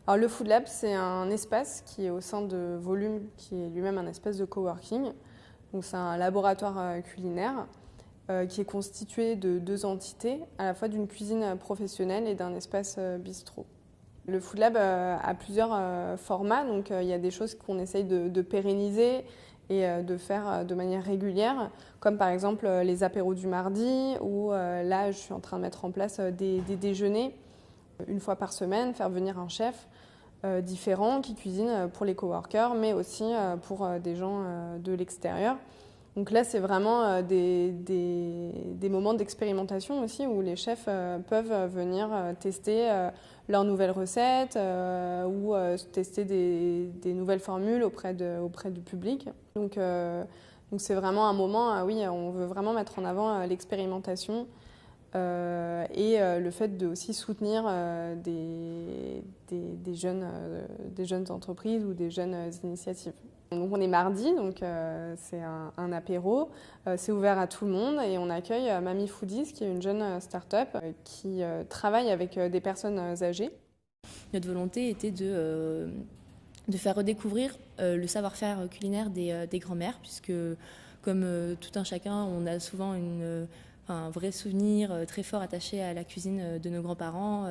Alors le Food Lab, c'est un espace qui est au sein de Volume, qui est lui-même un espace de coworking. Donc c'est un laboratoire culinaire qui est constitué de deux entités, à la fois d'une cuisine professionnelle et d'un espace bistrot. Le Food Lab a plusieurs formats, donc il y a des choses qu'on essaye de pérenniser et de faire de manière régulière, comme par exemple les apéros du mardi, où là je suis en train de mettre en place des déjeuners une fois par semaine, faire venir un chef différent qui cuisine pour les coworkers, mais aussi pour des gens de l'extérieur. Donc là, c'est vraiment des moments d'expérimentation aussi où les chefs peuvent venir tester leurs nouvelles recettes ou tester des nouvelles formules auprès du public. Donc c'est vraiment un moment, oui, on veut vraiment mettre en avant l'expérimentation et le fait de aussi soutenir des jeunes entreprises ou des jeunes initiatives. Donc on est mardi, donc c'est un apéro, c'est ouvert à tout le monde et on accueille Mamie Foodies qui est une jeune start-up qui travaille avec des personnes âgées. Notre volonté était de faire redécouvrir le savoir-faire culinaire des grands-mères, puisque comme tout un chacun, on a souvent un vrai souvenir très fort attaché à la cuisine de nos grands-parents,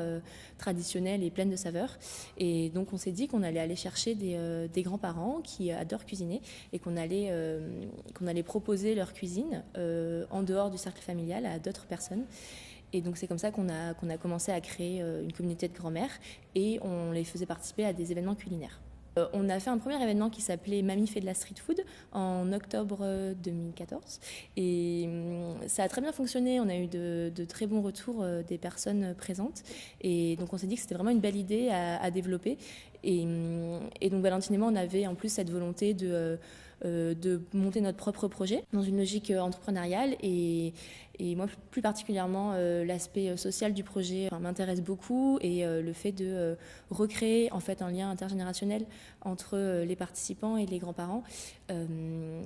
traditionnelle et pleine de saveurs. Et donc on s'est dit qu'on allait aller chercher des grands-parents qui adorent cuisiner et qu'on allait proposer leur cuisine en dehors du cercle familial à d'autres personnes. Et donc c'est comme ça qu'on a commencé à créer une communauté de grand-mères et on les faisait participer à des événements culinaires. On a fait un premier événement qui s'appelait Mamie fait de la street food en octobre 2014 et ça a très bien fonctionné, on a eu de très bons retours des personnes présentes et donc on s'est dit que c'était vraiment une belle idée à développer et donc Valentine et moi on avait en plus cette volonté de monter notre propre projet dans une logique entrepreneuriale et moi plus particulièrement l'aspect social du projet m'intéresse beaucoup et le fait de recréer en fait un lien intergénérationnel entre les participants et les grands-parents,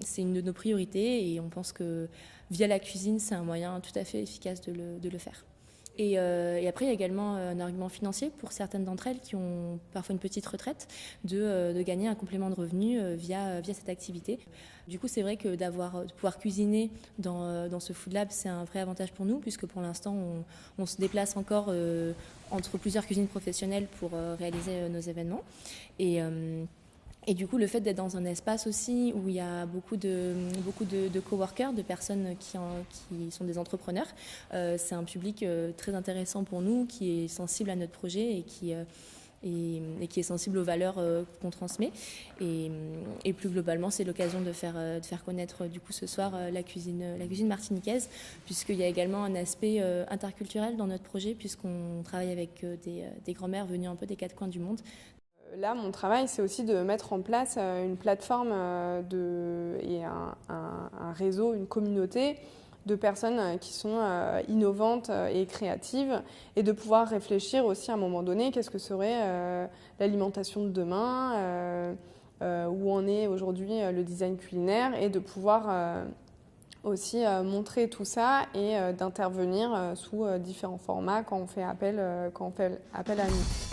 c'est une de nos priorités et on pense que via la cuisine c'est un moyen tout à fait efficace de le faire. Et après, il y a également un argument financier pour certaines d'entre elles qui ont parfois une petite retraite, de gagner un complément de revenus via cette activité. Du coup, c'est vrai que de pouvoir cuisiner dans ce Food Lab, c'est un vrai avantage pour nous, puisque pour l'instant, on se déplace encore entre plusieurs cuisines professionnelles pour réaliser nos événements. Et du coup, le fait d'être dans un espace aussi où il y a beaucoup de coworkers, de personnes qui sont des entrepreneurs, c'est un public très intéressant pour nous, qui est sensible à notre projet et qui est sensible aux valeurs qu'on transmet. Et plus globalement, c'est l'occasion de faire connaître du coup ce soir la cuisine martiniquaise, puisqu'il y a également un aspect interculturel dans notre projet, puisqu'on travaille avec des grands-mères venues un peu des quatre coins du monde. Là, mon travail, c'est aussi de mettre en place une plateforme et un réseau, une communauté de personnes qui sont innovantes et créatives et de pouvoir réfléchir aussi à un moment donné qu'est-ce que serait l'alimentation de demain, où en est aujourd'hui le design culinaire et de pouvoir aussi montrer tout ça et d'intervenir sous différents formats quand on fait appel à nous.